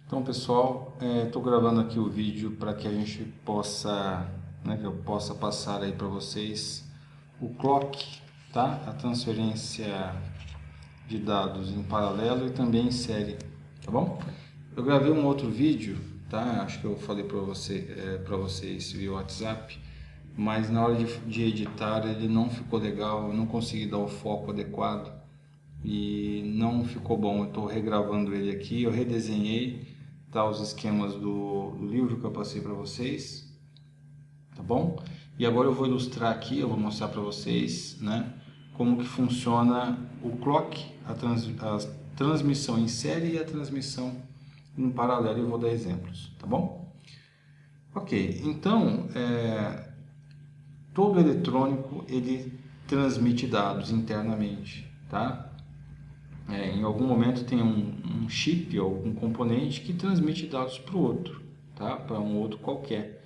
Então, pessoal, estou gravando aqui o vídeo para que a gente possa, que eu possa passar aí para vocês o clock, tá? A transferência de dados em paralelo e também em série, tá bom? Eu gravei um outro vídeo, tá? Acho que eu falei para vocês via WhatsApp, mas na hora de editar ele não ficou legal, eu não consegui dar o foco adequado e não ficou bom. Eu estou regravando ele aqui, eu redesenhei, tá, os esquemas do livro que eu passei para vocês, tá bom? E agora eu vou ilustrar aqui, eu vou mostrar para vocês, né, como que funciona o clock, a transmissão em série e a transmissão em paralelo. Eu vou dar exemplos, tá bom? Ok, então todo eletrônico ele transmite dados internamente, tá? Em algum momento tem um chip ou um componente que transmite dados para o outro, tá? Para um outro qualquer.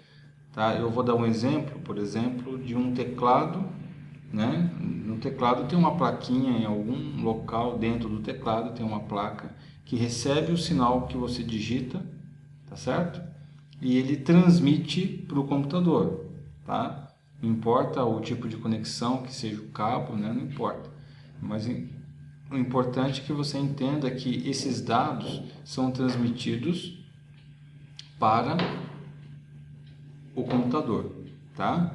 Tá? Eu vou dar um exemplo, por exemplo, de um teclado, né? No teclado tem uma plaquinha em algum local dentro do teclado, tem uma placa que recebe o sinal que você digita, tá certo? E ele transmite para o computador, tá? Não importa o tipo de conexão, que seja o cabo, né? Não importa. Mas o importante é que você entenda que esses dados são transmitidos para o computador, tá?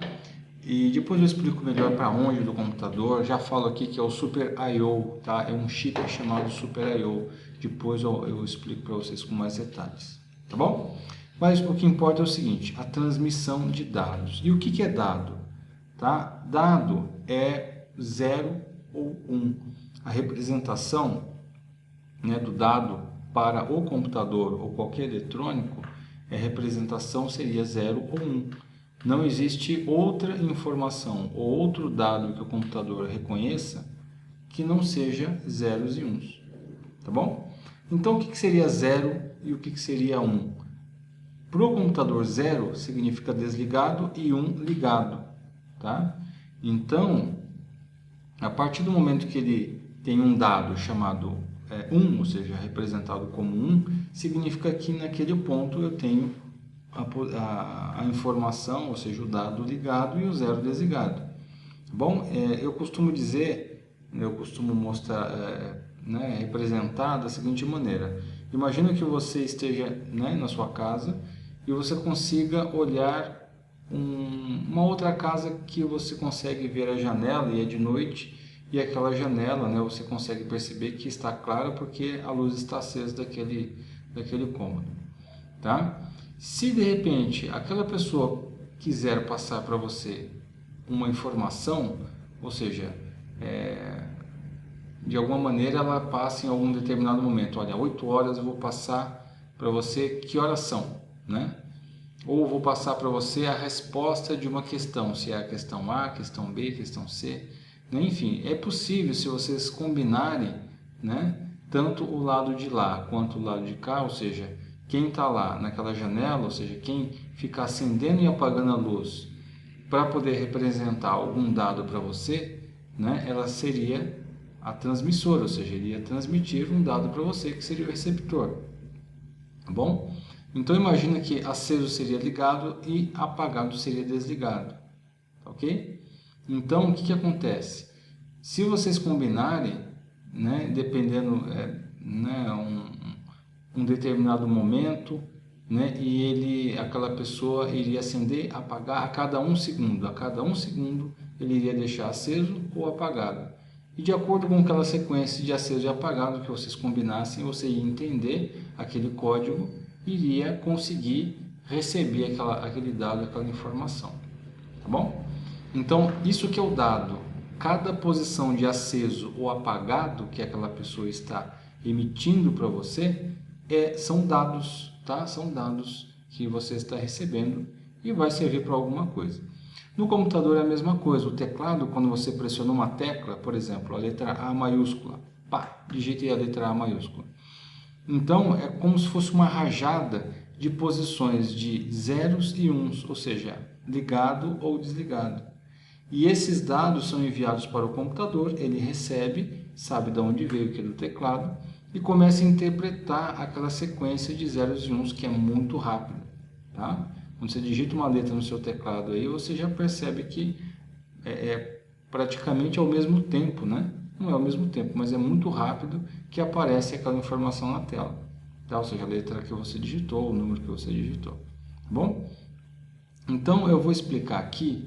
E depois eu explico melhor para onde do computador. Já falo aqui que é o Super I/O, tá? É um chip chamado Super I/O. Depois eu explico para vocês com mais detalhes, tá bom? Mas o que importa é o seguinte: a transmissão de dados. E o que é dado? Tá? Dado é 0 ou 1. A representação, né, do dado para o computador ou qualquer eletrônico, a representação seria 0 ou 1. Não existe outra informação ou outro dado que o computador reconheça que não seja zeros e uns. Tá bom? Então, o que seria 0 e o que seria 1? Para o computador, 0 significa desligado e 1 ligado. Tá? Então, a partir do momento que ele tem um dado chamado 1, ou seja, representado como 1, significa que naquele ponto eu tenho a informação, ou seja, o dado ligado e o zero desligado. Bom, eu costumo dizer, eu costumo mostrar, representar da seguinte maneira. Imagina que você esteja, né, na sua casa e você consiga olhar uma outra casa que você consegue ver a janela e é de noite, e aquela janela, né, você consegue perceber que está clara porque a luz está acesa daquele cômodo, tá? Se de repente aquela pessoa quiser passar para você uma informação, ou seja, de alguma maneira ela passa em algum determinado momento, olha, 8 horas eu vou passar para você que horas são, né? Ou vou passar para você a resposta de uma questão, se é a questão A, questão B, questão C, né? Enfim, é possível se vocês combinarem, né, tanto o lado de lá quanto o lado de cá, ou seja, quem está lá naquela janela, ou seja, quem ficar acendendo e apagando a luz para poder representar algum dado para você, né, ela seria a transmissora, ou seja, iria transmitir um dado para você que seria o receptor, tá bom? Então imagina que aceso seria ligado e apagado seria desligado, tá ok? Então o que acontece? Se vocês combinarem, né, dependendo, um determinado momento, né, e aquela pessoa iria acender, apagar a cada 1 segundo. A cada 1 segundo ele iria deixar aceso ou apagado. E de acordo com aquela sequência de aceso e apagado que vocês combinassem, você ia entender aquele código e iria conseguir receber aquele dado, aquela informação. Tá bom? Então, isso que é o dado. Cada posição de aceso ou apagado que aquela pessoa está emitindo para você são dados, tá? São dados que você está recebendo e vai servir para alguma coisa. No computador é a mesma coisa. O teclado, quando você pressiona uma tecla, por exemplo, a letra A maiúscula, pá, digitei a letra A maiúscula. Então, é como se fosse uma rajada de posições de zeros e uns, ou seja, ligado ou desligado. E esses dados são enviados para o computador, ele recebe, sabe de onde veio, que é do teclado, e comece a interpretar aquela sequência de zeros e uns que é muito rápida, tá? Quando você digita uma letra no seu teclado aí, você já percebe que é praticamente ao mesmo tempo, né? Não é ao mesmo tempo, mas é muito rápido que aparece aquela informação na tela, tá? Ou seja, a letra que você digitou, o número que você digitou, tá bom? Então eu vou explicar aqui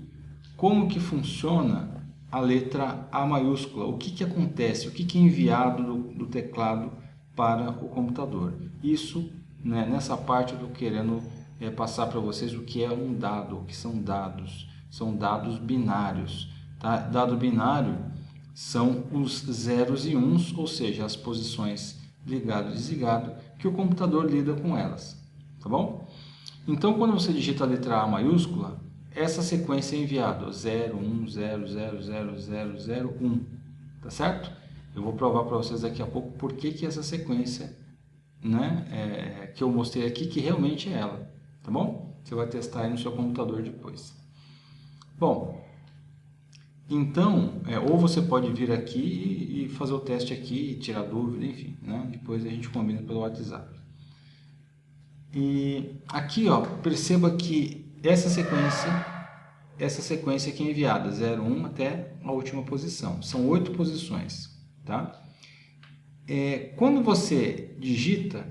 como que funciona a letra A maiúscula, o que acontece, o que é enviado do teclado para o computador. Isso, né, nessa parte eu estou querendo passar para vocês o que é um dado, o que são dados binários. Tá? Dado binário são os zeros e uns, ou seja, as posições ligado e desligado, que o computador lida com elas, tá bom? Então, quando você digita a letra A maiúscula, essa sequência é enviada 0, 1, 0, 0, 0, 0, 0, 1, tá certo? Eu vou provar para vocês daqui a pouco por que essa sequência, né, que eu mostrei aqui, que realmente é ela, tá bom? Você vai testar aí no seu computador depois. Bom, então, ou você pode vir aqui e fazer o teste aqui, tirar dúvida, enfim, né? Depois a gente combina pelo WhatsApp. E aqui, ó, perceba que essa sequência aqui é enviada, 0, 1 até a última posição. São 8 posições, tá? Quando você digita,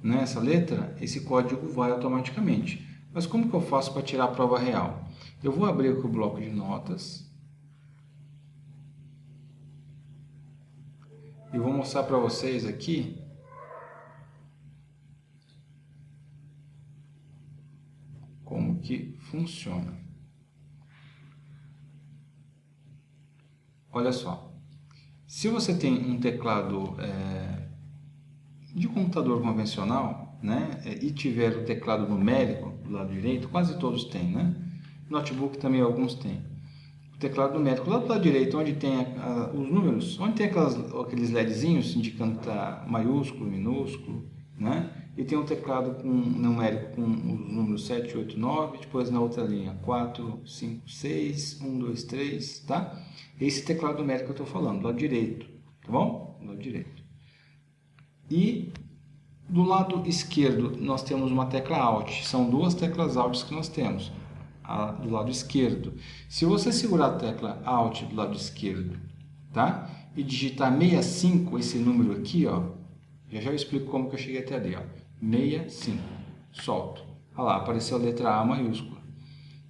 né, essa letra, esse código vai automaticamente. Mas como que eu faço para tirar a prova real? Eu vou abrir aqui o bloco de notas e vou mostrar para vocês aqui como que funciona. Olha só, se você tem um teclado de computador convencional, né, e tiver o teclado numérico do lado direito, quase todos têm, né? Notebook também alguns têm. O teclado numérico lá do lado direito, onde tem os números, onde tem aqueles LEDzinhos indicando que está maiúsculo, minúsculo, né? E tem um teclado numérico com os números 7, 8, 9, depois na outra linha 4, 5, 6, 1, 2, 3, tá? Esse teclado numérico que eu estou falando, do lado direito, tá bom? Do lado direito. E do lado esquerdo nós temos uma tecla Alt, são duas teclas Alt que nós temos. Do lado esquerdo. Se você segurar a tecla Alt do lado esquerdo, tá? E digitar 65, esse número aqui, ó, já eu explico como que eu cheguei até ali, ó. 65. Solto. Olha lá, apareceu a letra A maiúscula.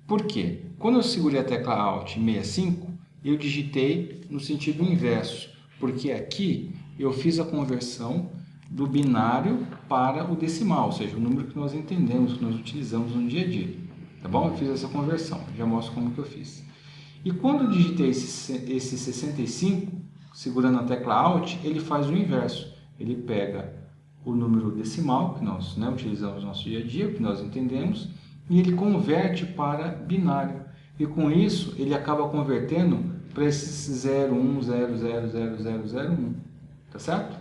Por quê? Quando eu segurei a tecla Alt 65, eu digitei no sentido inverso, porque aqui eu fiz a conversão do binário para o decimal, ou seja, o número que nós entendemos, que nós utilizamos no dia a dia. Tá bom? Eu fiz essa conversão, já mostro como que eu fiz. E quando eu digitei esse 65, segurando a tecla Alt, ele faz o inverso. Ele pega o número decimal, que nós, né, utilizamos no nosso dia a dia, que nós entendemos, e ele converte para binário. E com isso, ele acaba convertendo para esses 0, 1, 0, 0, 0, 0, 0, 1. Tá certo?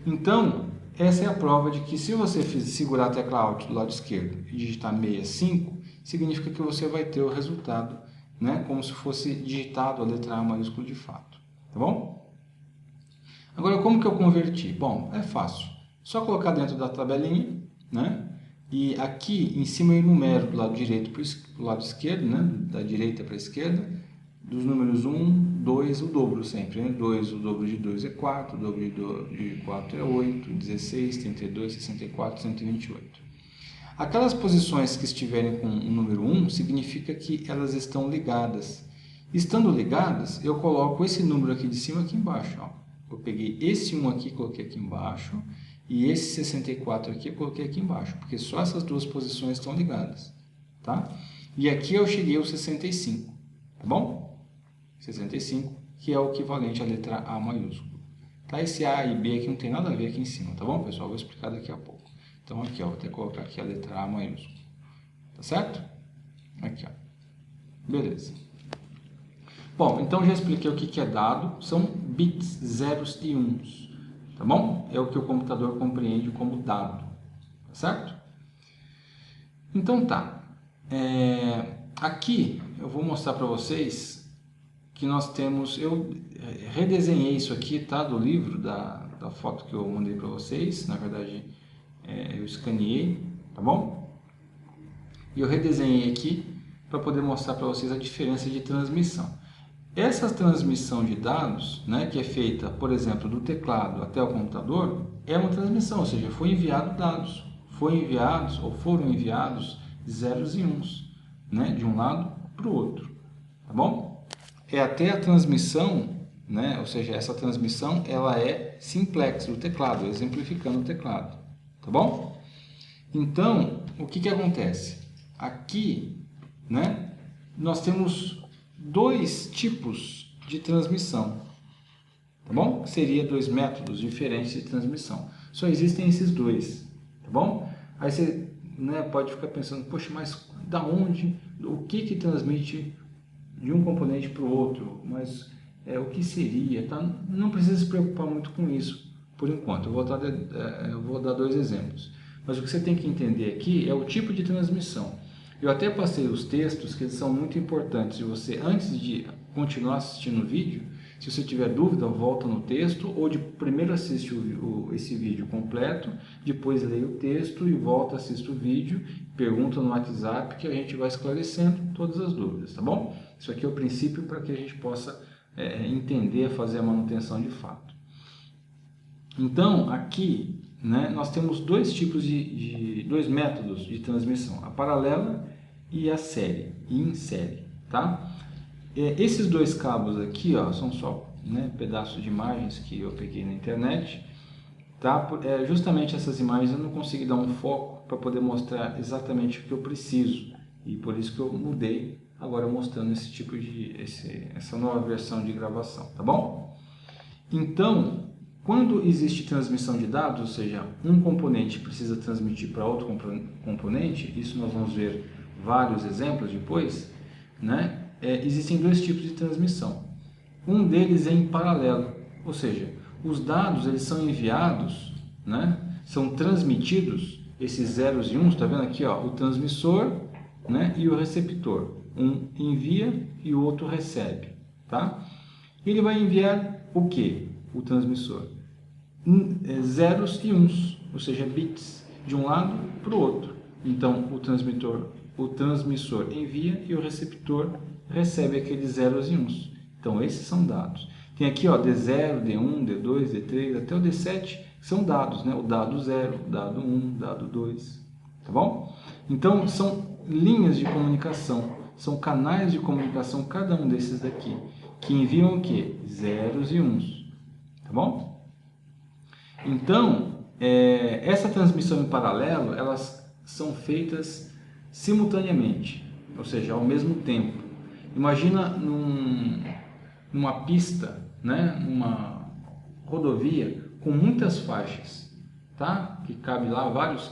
Então, essa é a prova de que se você segurar a tecla Alt do lado esquerdo e digitar 65, significa que você vai ter o resultado, né, como se fosse digitado a letra A maiúscula de fato. Tá bom? Agora, como que eu converti? Bom, é fácil. Só colocar dentro da tabelinha, né? E aqui em cima eu enumero do lado direito para o lado esquerdo, né? Da direita para a esquerda, dos números 1, 2, o dobro sempre, né? 2, o dobro de 2 é 4, o dobro de 4 é 8, 16, 32, 64, 128. Aquelas posições que estiverem com o número 1, significa que elas estão ligadas. Estando ligadas, eu coloco esse número aqui de cima aqui embaixo. Ó. Eu peguei esse 1 aqui e coloquei aqui embaixo, e esse 64 aqui eu coloquei aqui embaixo, porque só essas duas posições estão ligadas. Tá? E aqui eu cheguei ao 65, tá bom? 65, que é o equivalente à letra A maiúscula. Tá? Esse A e B aqui não tem nada a ver aqui em cima, tá bom, pessoal? Vou explicar daqui a pouco. Então, aqui, ó, vou ter que colocar aqui a letra A maiúscula. Tá certo? Aqui, ó. Beleza. Bom, então já expliquei o que é dado. São bits, zeros e uns. Tá bom? É o que o computador compreende como dado. Tá certo? Então, tá. Aqui, eu vou mostrar para vocês que nós temos... Eu redesenhei isso aqui, tá? Do livro, da foto que eu mandei para vocês. Na verdade, eu escaneei, tá bom? E eu redesenhei aqui para poder mostrar para vocês a diferença de transmissão. Essa transmissão de dados, né, que é feita, por exemplo, do teclado até o computador, é uma transmissão, ou seja, foi enviado dados. Foram enviados zeros e uns, né, de um lado para o outro, tá bom? É até a transmissão, né, ou seja, essa transmissão ela é simplex do teclado, exemplificando o teclado, tá bom? Então, o que acontece? Aqui, né, nós temos dois tipos de transmissão, tá bom? Seria dois métodos diferentes de transmissão. Só existem esses dois, tá bom? Aí você, né, pode ficar pensando, poxa, mas da onde, o que transmite de um componente para o outro? Mas o que seria? Tá? Não precisa se preocupar muito com isso, por enquanto. Eu vou dar dois exemplos. Mas o que você tem que entender aqui é o tipo de transmissão. Eu até passei os textos que são muito importantes. Você, antes de continuar assistindo o vídeo, se você tiver dúvida, volta no texto, ou primeiro assiste esse vídeo completo, depois leia o texto e volta, assiste o vídeo, pergunta no WhatsApp que a gente vai esclarecendo todas as dúvidas, tá bom? Isso aqui é o princípio para que a gente possa entender, fazer a manutenção de fato. Então, aqui, né, nós temos dois tipos dois métodos de transmissão, a paralela e a série, e em série, tá? Esses dois cabos aqui, ó, são só, né, pedaços de imagens que eu peguei na internet, tá? Justamente essas imagens eu não consegui dar um foco para poder mostrar exatamente o que eu preciso, e por isso que eu mudei agora mostrando essa nova versão de gravação, tá bom? Então, quando existe transmissão de dados, ou seja, um componente precisa transmitir para outro componente, isso nós vamos ver vários exemplos depois, né? Existem dois tipos de transmissão. Um deles é em paralelo, ou seja, os dados eles são enviados, né? São transmitidos, esses zeros e uns, está vendo aqui, ó, o transmissor, né? E o receptor. Um envia e o outro recebe, tá? Ele vai enviar o que? O transmissor? Zeros e uns, ou seja, bits, de um lado para o outro. Então, o transmissor envia e o receptor recebe aqueles zeros e uns. Então, esses são dados. Tem aqui, ó, D0, D1, D2, D3, até o D7, que são dados, né? O dado 0, o dado 1, dado 2, tá bom? Então, são linhas de comunicação, são canais de comunicação, cada um desses daqui, que enviam o quê? Zeros e uns, tá bom? Então, essa transmissão em paralelo, elas são feitas simultaneamente, ou seja, ao mesmo tempo. Imagina numa pista, né, numa rodovia com muitas faixas, tá? Que cabe lá vários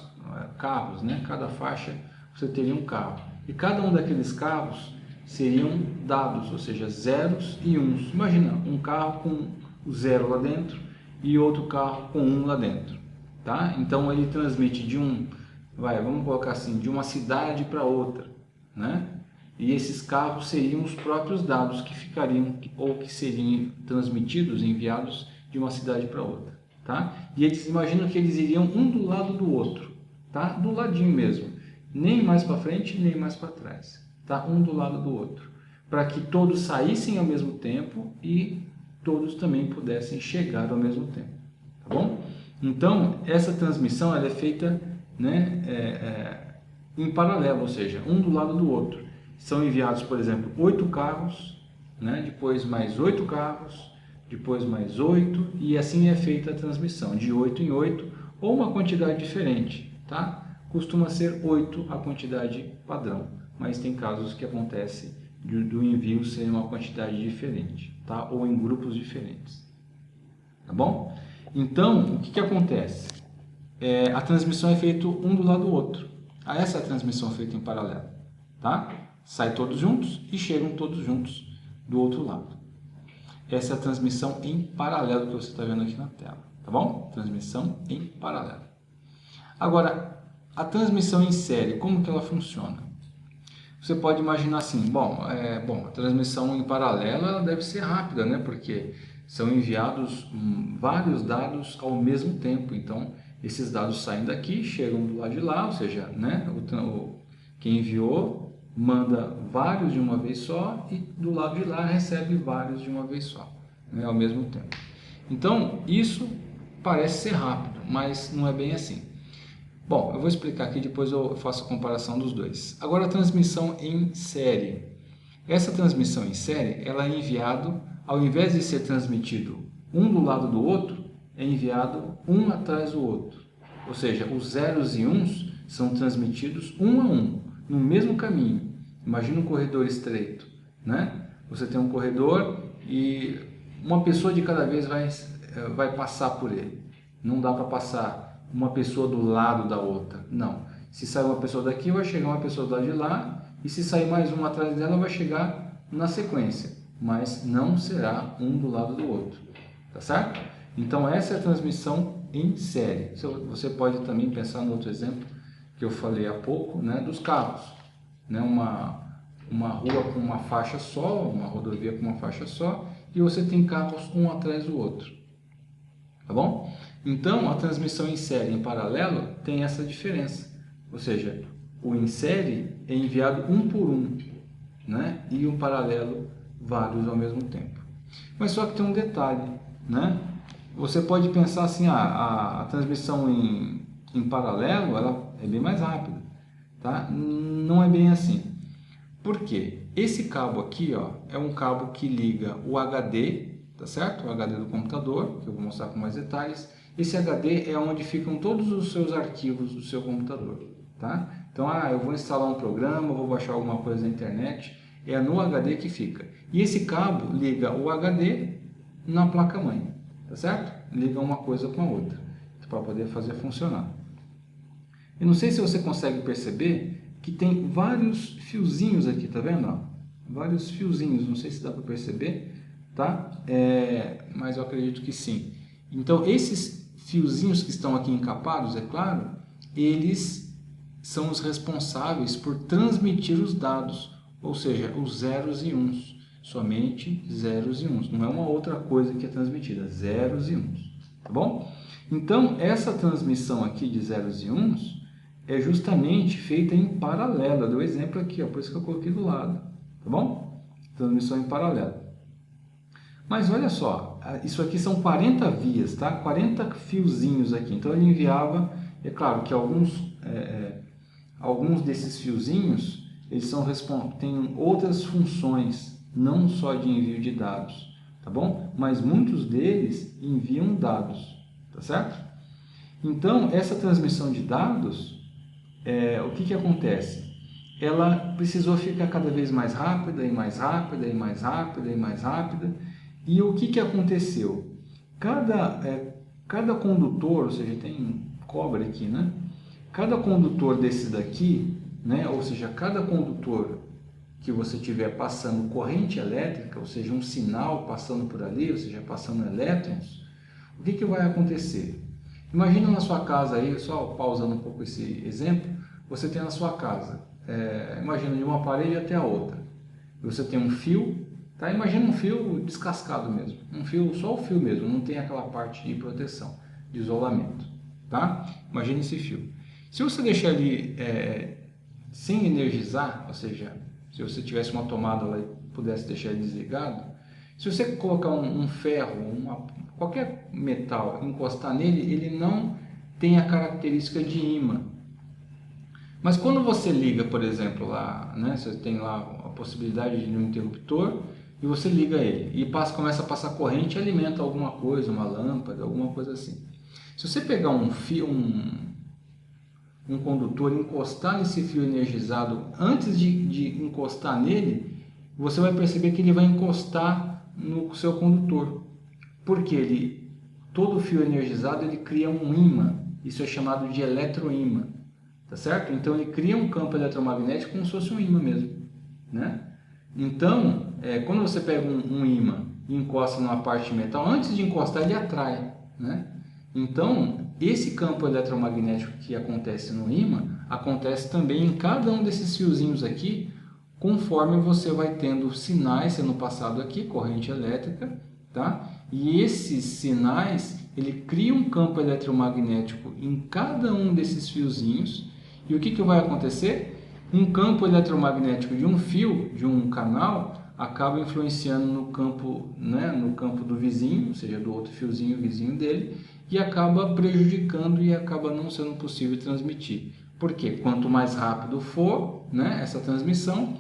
carros, né? Cada faixa você teria um carro. E cada um daqueles carros seriam dados, ou seja, zeros e uns. Imagina um carro com o zero lá dentro e outro carro com um lá dentro, tá? Então ele transmite vamos colocar assim, de uma cidade para outra, né? E esses carros seriam os próprios dados que ficariam ou que seriam transmitidos, enviados de uma cidade para outra, tá? E eles imaginam que eles iriam um do lado do outro, tá? Do ladinho mesmo, nem mais para frente nem mais para trás, tá? Um do lado do outro, para que todos saíssem ao mesmo tempo e todos também pudessem chegar ao mesmo tempo, tá bom? Então essa transmissão ela é feita, né, em paralelo, ou seja, um do lado do outro. São enviados, por exemplo, 8 carros, né? Depois mais 8 carros, depois mais 8, e assim é feita a transmissão, de 8 em 8, ou uma quantidade diferente, tá? Costuma ser 8 a quantidade padrão, mas tem casos que acontece do envio ser uma quantidade diferente, tá? Ou em grupos diferentes, tá bom? Então, o que acontece? A transmissão é feita um do lado do outro. Essa é a transmissão feita em paralelo, tá? Sai todos juntos e chegam todos juntos do outro lado. Essa é a transmissão em paralelo que você está vendo aqui na tela, tá bom? Transmissão em paralelo. Agora, a transmissão em série, como que ela funciona? Você pode imaginar assim, a transmissão em paralelo ela deve ser rápida, né? Porque são enviados vários dados ao mesmo tempo. Então, esses dados saem daqui, chegam do lado de lá, ou seja, né, quem enviou manda vários de uma vez só e do lado de lá recebe vários de uma vez só, né, ao mesmo tempo. Então, isso parece ser rápido, mas não é bem assim. Bom, eu vou explicar aqui, depois eu faço a comparação dos dois. Agora, a transmissão em série. Essa transmissão em série, ela é enviado, ao invés de ser transmitido um do lado do outro, é enviado um atrás do outro. Ou seja, os zeros e uns são transmitidos um a um, no mesmo caminho. Imagina um corredor estreito, né? Você tem um corredor e uma pessoa de cada vez vai passar por ele. Não dá para passar uma pessoa do lado da outra, não. Se sair uma pessoa daqui, vai chegar uma pessoa do lado de lá, e se sair mais uma atrás dela, vai chegar na sequência, mas não será um do lado do outro, tá certo? Então essa é a transmissão em série. Você pode também pensar no outro exemplo que eu falei há pouco, né, dos carros, né, uma rua com uma faixa só, uma rodovia com uma faixa só, e você tem carros um atrás do outro, tá bom? Então, a transmissão em série e em paralelo tem essa diferença, ou seja, o em série é enviado um por um, né? E o paralelo vários ao mesmo tempo. Mas só que tem um detalhe, né? Você pode pensar assim, a transmissão em paralelo ela é bem mais rápida, tá? Não é bem assim. Por quê? Esse cabo aqui, ó, é um cabo que liga o HD, tá certo? O HD do computador, que eu vou mostrar com mais detalhes. Esse HD é onde ficam todos os seus arquivos do seu computador, tá? Então, eu vou instalar um programa, vou baixar alguma coisa na internet, é no HD que fica. E esse cabo liga o HD na placa-mãe, tá certo? Liga uma coisa com a outra, para poder fazer funcionar. Eu não sei se você consegue perceber que tem vários fiozinhos aqui, tá vendo? Vários fiozinhos, não sei se dá para perceber, tá? Mas eu acredito que sim. Então, esses fiozinhos que estão aqui encapados, é claro, eles são os responsáveis por transmitir os dados, ou seja, os zeros e uns, somente zeros e uns, não é uma outra coisa que é transmitida, zeros e uns, tá bom? Então, essa transmissão aqui de zeros e uns é justamente feita em paralelo, eu dei o exemplo aqui, ó, por isso que eu coloquei do lado, tá bom? Transmissão em paralelo. Mas olha só, isso aqui são 40 vias, tá? 40 fiozinhos aqui. Então ele enviava, é claro que alguns desses fiozinhos, eles têm outras funções, não só de envio de dados, tá bom? Mas muitos deles enviam dados, tá certo? Então essa transmissão de dados, o que acontece? Ela precisou ficar cada vez mais rápida e mais rápida e mais rápida e mais rápida. E o que aconteceu? Cada condutor, ou seja, tem cobre aqui, né? Cada condutor desse daqui, né? Ou seja, cada condutor que você tiver passando corrente elétrica, ou seja, um sinal passando por ali, ou seja, passando elétrons, o que vai acontecer? Imagina na sua casa aí, só pausando um pouco esse exemplo, você tem na sua casa, imagina de uma parede até a outra, você tem um fio. Tá? Imagina um fio descascado mesmo, um fio, só o fio mesmo, não tem aquela parte de proteção, de isolamento, tá? Imagina esse fio. Se você deixar ele sem energizar, ou seja, se você tivesse uma tomada lá e pudesse deixar ele desligado, se você colocar um ferro, qualquer metal, encostar nele, ele não tem a característica de ímã. Mas quando você liga, por exemplo, lá, né, você tem lá a possibilidade de um interruptor, e você liga ele e começa a passar corrente e alimenta alguma coisa, uma lâmpada, alguma coisa assim. Se você pegar um fio, um condutor e encostar nesse fio energizado, antes de encostar nele, você vai perceber que ele vai encostar no seu condutor. Porque todo fio energizado ele cria um ímã, isso é chamado de eletroímã, tá certo? Então ele cria um campo eletromagnético como se fosse um ímã mesmo, né? Então, quando você pega um ímã e encosta numa parte de metal, antes de encostar ele atrai, né? Então, esse campo eletromagnético que acontece no ímã, acontece também em cada um desses fiozinhos aqui, conforme você vai tendo sinais sendo passado aqui, corrente elétrica, tá? E esses sinais, ele cria um campo eletromagnético em cada um desses fiozinhos. E o que vai acontecer? Um campo eletromagnético de um fio, de um canal, acaba influenciando no campo, né, no campo do vizinho, ou seja, do outro fiozinho vizinho dele, e acaba prejudicando e acaba não sendo possível transmitir. Porque quanto mais rápido for, né, essa transmissão,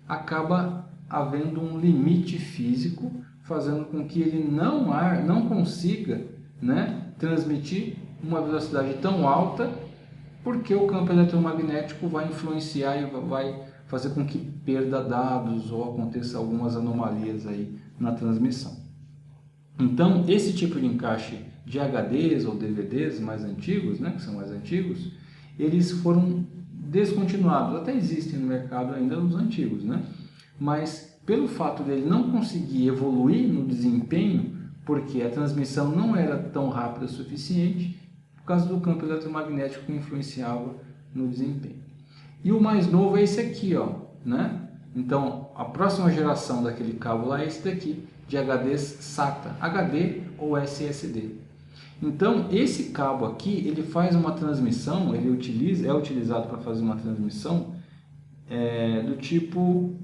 acaba havendo um limite físico, fazendo com que ele não consiga, né, transmitir uma velocidade tão alta, porque o campo eletromagnético vai influenciar e vai fazer com que perda dados ou aconteça algumas anomalias aí na transmissão. Então, esse tipo de encaixe de HDs ou DVDs mais antigos, né, que são mais antigos, eles foram descontinuados. Até existem no mercado ainda os antigos, né? Mas pelo fato dele não conseguir evoluir no desempenho, porque a transmissão não era tão rápida o suficiente, por causa do campo eletromagnético que influenciava no desempenho. E o mais novo é esse aqui, ó, né? Então, a próxima geração daquele cabo lá é esse daqui, de HDs SATA, HD ou SSD. Então, esse cabo aqui, ele faz uma transmissão, é utilizado para fazer uma transmissão do tipo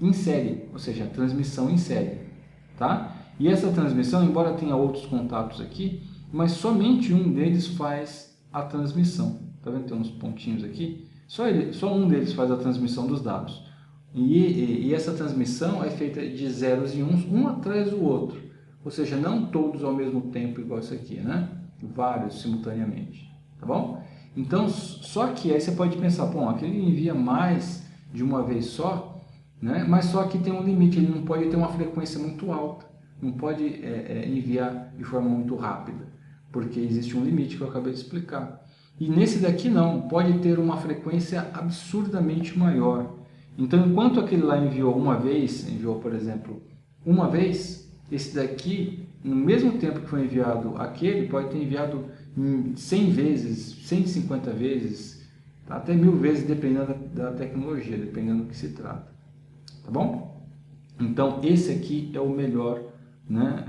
em série, ou seja, transmissão em série, tá? E essa transmissão, embora tenha outros contatos aqui, mas somente um deles faz a transmissão. Tá vendo? Tem uns pontinhos aqui. Só um deles faz a transmissão dos dados. E essa transmissão é feita de zeros e uns, um atrás do outro. Ou seja, não todos ao mesmo tempo, igual isso aqui, né? Vários simultaneamente. Tá bom? Então, só que aí você pode pensar, bom, aqui ele envia mais de uma vez só, né? Mas só que tem um limite, ele não pode ter uma frequência muito alta. Não pode enviar de forma muito rápida, porque existe um limite que eu acabei de explicar. E nesse daqui não, pode ter uma frequência absurdamente maior. Então, enquanto aquele lá enviou uma vez, por exemplo, uma vez, esse daqui, no mesmo tempo que foi enviado aquele, pode ter enviado 100 vezes, 150 vezes, até 1000 vezes, dependendo da tecnologia, dependendo do que se trata. Tá bom? Então, esse aqui é o melhor, né?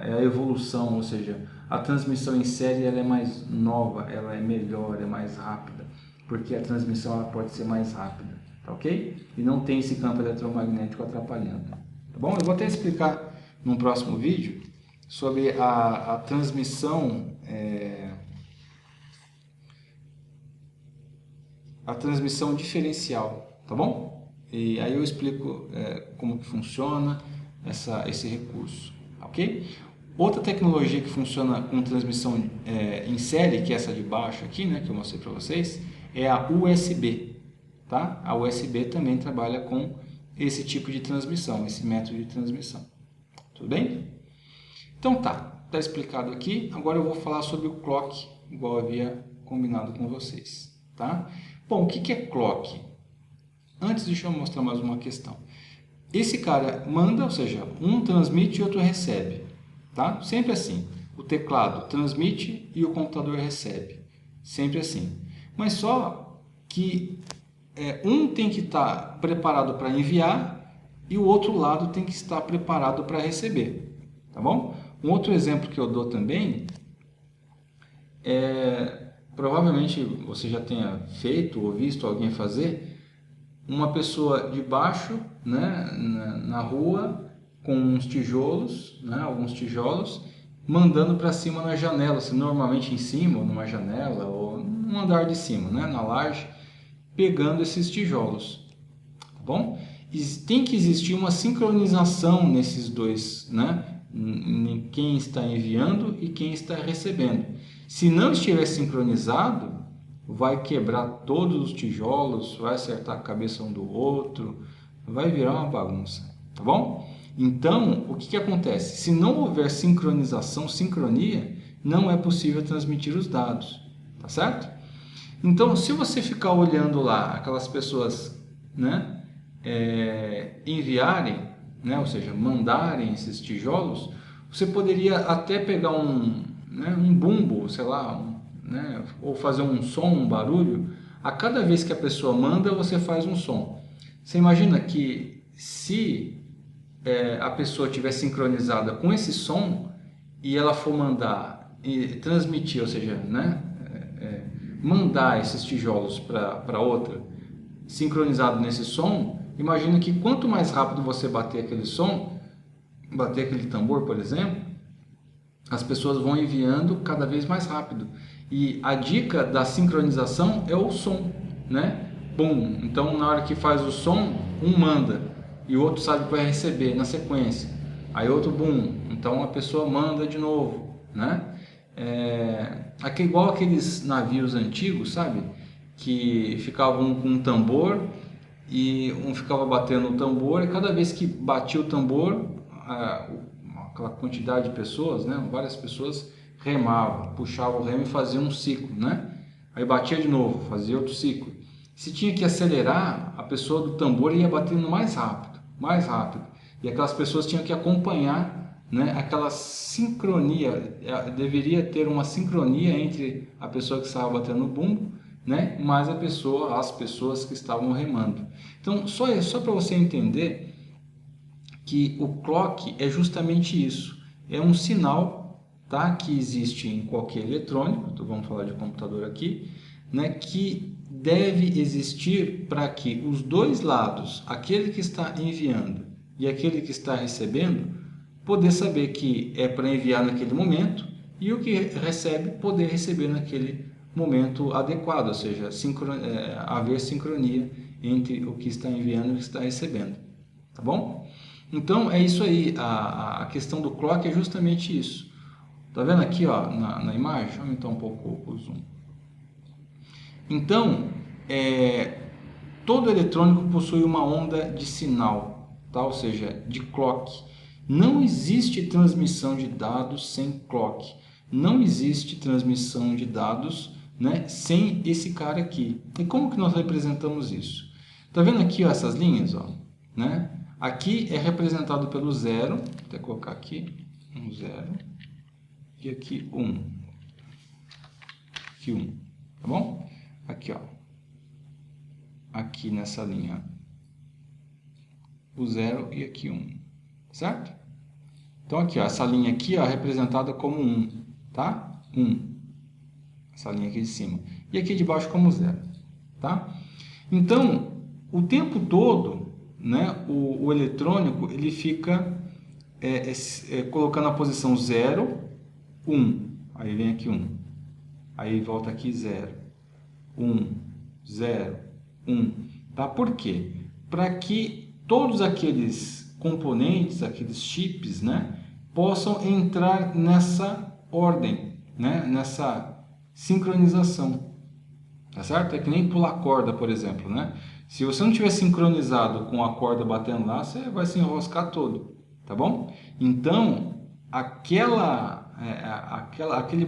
É a evolução, ou seja, a transmissão em série ela é mais nova, ela é melhor, é mais rápida, porque a transmissão ela pode ser mais rápida, tá ok? E não tem esse campo eletromagnético atrapalhando, tá bom? Eu vou até explicar num próximo vídeo sobre a transmissão, a transmissão diferencial, tá bom? E aí eu explico como que funciona esse recurso, ok? Outra tecnologia que funciona com transmissão em série, que é essa de baixo aqui, né, que eu mostrei para vocês, é a USB, tá? A USB também trabalha com esse tipo de transmissão, esse método de transmissão. Tudo bem? Então tá explicado aqui. Agora eu vou falar sobre o clock, igual eu havia combinado com vocês, tá? Bom, o que é clock? Antes, deixa eu mostrar mais uma questão. Esse cara manda, ou seja, um transmite e outro recebe. Tá? Sempre assim. O teclado transmite e o computador recebe. Sempre assim. Mas só que um tem que estar preparado para enviar e o outro lado tem que estar preparado para receber. Tá bom? Um outro exemplo que eu dou também provavelmente você já tenha feito ou visto alguém fazer, uma pessoa de baixo, né, na rua, com uns tijolos, né, alguns tijolos, mandando para cima na janela, assim, normalmente em cima, ou numa janela, ou no andar de cima, né, na laje, pegando esses tijolos, tá bom? E tem que existir uma sincronização nesses dois, né, em quem está enviando e quem está recebendo. Se não estiver sincronizado, vai quebrar todos os tijolos, vai acertar a cabeça um do outro, vai virar uma bagunça, tá bom? Então, o que acontece? Se não houver sincronização, sincronia, não é possível transmitir os dados, tá certo? Então, se você ficar olhando lá aquelas pessoas, né, enviarem, né, ou seja, mandarem esses tijolos, você poderia até pegar um bumbo, sei lá, né, ou fazer um som, um barulho. A cada vez que a pessoa manda, você faz um som. Você imagina que se a pessoa estiver sincronizada com esse som e ela for mandar e transmitir, ou seja, né, mandar esses tijolos para outra, sincronizado nesse som, imagina que quanto mais rápido você bater aquele som, bater aquele tambor, por exemplo, as pessoas vão enviando cada vez mais rápido. E a dica da sincronização é o som, né? Bum! Então, na hora que faz o som, um manda e o outro sabe que vai receber na sequência. Aí outro bum! Então a pessoa manda de novo, né? Aqui, igual aqueles navios antigos, sabe? Que ficavam com um tambor e um ficava batendo o tambor e cada vez que batia o tambor, aquela quantidade de pessoas, né? Várias pessoas remavam, puxavam o remo e faziam um ciclo, né? Aí batia de novo, fazia outro ciclo. Se tinha que acelerar, a pessoa do tambor ia batendo mais rápido, mais rápido. E aquelas pessoas tinham que acompanhar, né, aquela sincronia. Deveria ter uma sincronia entre a pessoa que estava batendo no bumbo, né, mais as pessoas que estavam remando. Então, só para você entender que o clock é justamente isso. É um sinal, tá, que existe em qualquer eletrônico, então vamos falar de computador aqui, né, que deve existir para que os dois lados, aquele que está enviando e aquele que está recebendo, poder saber que é para enviar naquele momento e o que recebe poder receber naquele momento adequado, ou seja, haver sincronia entre o que está enviando e o que está recebendo, tá bom? Então é isso aí, a questão do clock é justamente isso. Tá vendo aqui, ó, na imagem? Deixa eu aumentar um pouco o zoom. Então, todo eletrônico possui uma onda de sinal, tá? Ou seja, de clock. Não existe transmissão de dados sem clock. Não existe transmissão de dados, né, sem esse cara aqui. E como que nós representamos isso? Tá vendo aqui, ó, essas linhas? Ó, né? Aqui é representado pelo 0, vou até colocar aqui, um 0, e aqui 1. Aqui 1, tá bom? Aqui, ó. Aqui nessa linha, o 0 e aqui 1, certo? Então aqui, ó, essa linha aqui, ó, é representada como 1, tá? 1. Essa linha aqui de cima. E aqui de baixo como 0, tá? Então, o tempo todo, né, o eletrônico, ele fica colocando a posição 0, 1. Aí vem aqui 1. Aí volta aqui 0, 1, 0, 1. Tá? Por quê? Para que todos aqueles componentes, aqueles chips, né, possam entrar nessa ordem, né, nessa sincronização. Tá certo? É que nem pular corda, por exemplo, né? Se você não tiver sincronizado com a corda batendo lá, você vai se enroscar todo, tá bom? Então, aquele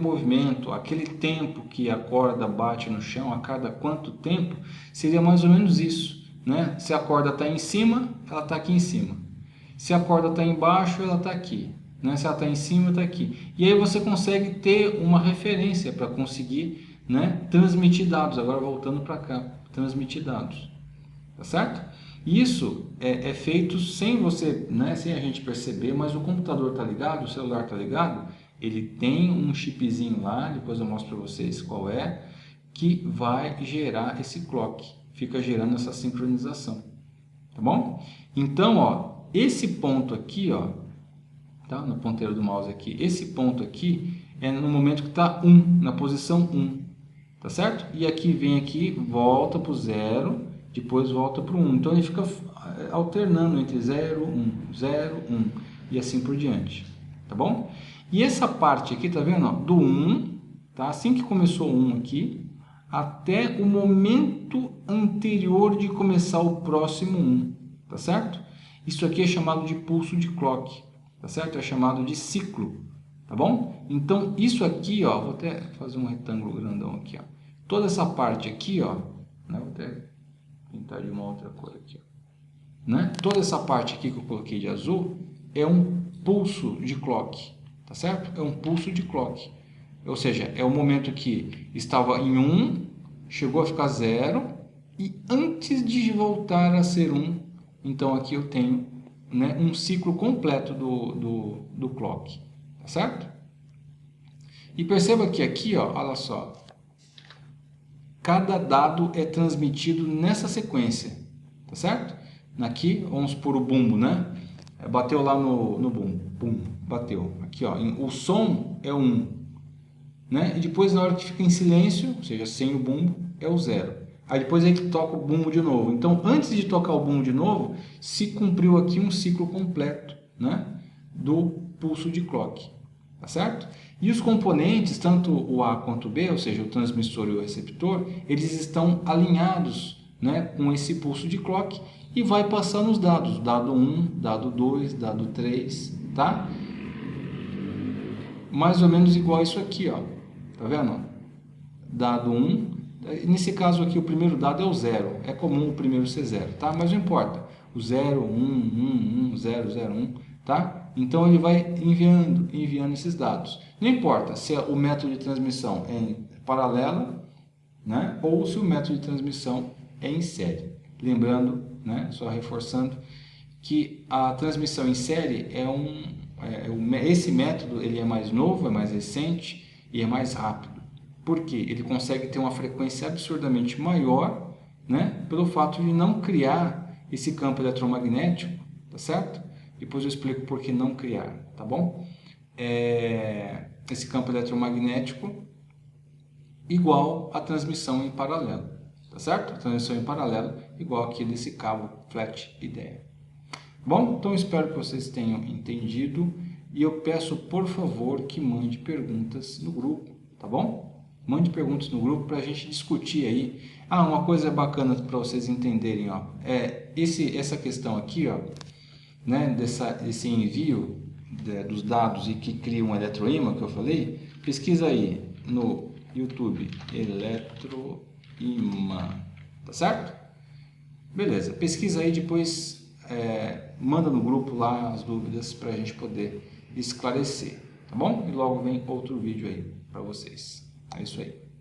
movimento, aquele tempo que a corda bate no chão, a cada quanto tempo, seria mais ou menos isso, né? Se a corda está em cima, ela está aqui em cima. Se a corda está embaixo, ela está aqui. Né? Se ela está em cima, está aqui. E aí você consegue ter uma referência para conseguir, né, transmitir dados. Agora voltando para cá, transmitir dados. Tá certo? Isso é feito sem você, né, sem a gente perceber, mas o computador está ligado, o celular está ligado, ele tem um chipzinho lá, depois eu mostro para vocês qual é, que vai gerar esse clock, fica gerando essa sincronização, tá bom? Então, ó, esse ponto aqui, ó, tá, no ponteiro do mouse aqui, esse ponto aqui é no momento que está 1, na posição 1, tá certo? E aqui vem aqui, volta para o 0, depois volta para o 1. Então ele fica alternando entre 0, 1, 0, 1 e assim por diante, tá bom? E essa parte aqui, tá vendo? Ó, do 1, tá? Assim que começou o 1 aqui, até o momento anterior de começar o próximo 1, tá certo? Isso aqui é chamado de pulso de clock, tá certo? É chamado de ciclo, tá bom? Então isso aqui, ó, vou até fazer um retângulo grandão aqui, ó. Toda essa parte aqui, ó, né? Vou até pintar de uma outra cor aqui, ó, né? Toda essa parte aqui que eu coloquei de azul é um pulso de clock, tá certo? É um pulso de clock, ou seja, é o momento que estava em 1, chegou a ficar 0 e antes de voltar a ser 1, então aqui eu tenho né, um ciclo completo do clock, tá certo? E perceba que aqui, ó, olha só, cada dado é transmitido nessa sequência, tá certo? Aqui, vamos por o bumbo, né? Bateu lá no bumbo, bum, bateu. Aqui, ó, o som é 1, né? E depois, na hora que fica em silêncio, ou seja, sem o bumbo, é o 0. Aí depois é que toca o bumbo de novo. Então, antes de tocar o bumbo de novo, se cumpriu aqui um ciclo completo, né, do pulso de clock, tá certo? E os componentes, tanto o A quanto o B, ou seja, o transmissor e o receptor, eles estão alinhados, né, com esse pulso de clock e vai passando os dados, dado 1, dado 2, dado 3, tá? Mais ou menos igual isso aqui, ó. Tá vendo? Dado 1, nesse caso aqui o primeiro dado é o 0, é comum o primeiro ser 0, tá? Mas não importa, o 0, 1, 1, 1, 0, 0, 1, tá? Então ele vai enviando esses dados. Não importa se o método de transmissão é em paralelo, né? Ou se o método de transmissão é em série. Lembrando, né? Só reforçando, que a transmissão em série esse método ele é mais novo, é mais recente e é mais rápido. Por quê? Ele consegue ter uma frequência absurdamente maior, né? Pelo fato de não criar esse campo eletromagnético, tá certo? Depois eu explico por que não criar, tá bom? Esse campo eletromagnético igual à transmissão em paralelo, tá certo? A transmissão em paralelo igual aqui desse cabo flat ideia. Bom, então espero que vocês tenham entendido e eu peço, por favor, que mande perguntas no grupo, tá bom? Mande perguntas no grupo para a gente discutir aí. Ah, uma coisa bacana para vocês entenderem, ó, essa questão aqui, ó, né, desse envio dos dados e que cria um eletroímã que eu falei, pesquisa aí no YouTube, eletroímã, tá certo? Beleza, pesquisa aí, depois manda no grupo lá as dúvidas para a gente poder esclarecer, tá bom? E logo vem outro vídeo aí para vocês. É isso aí.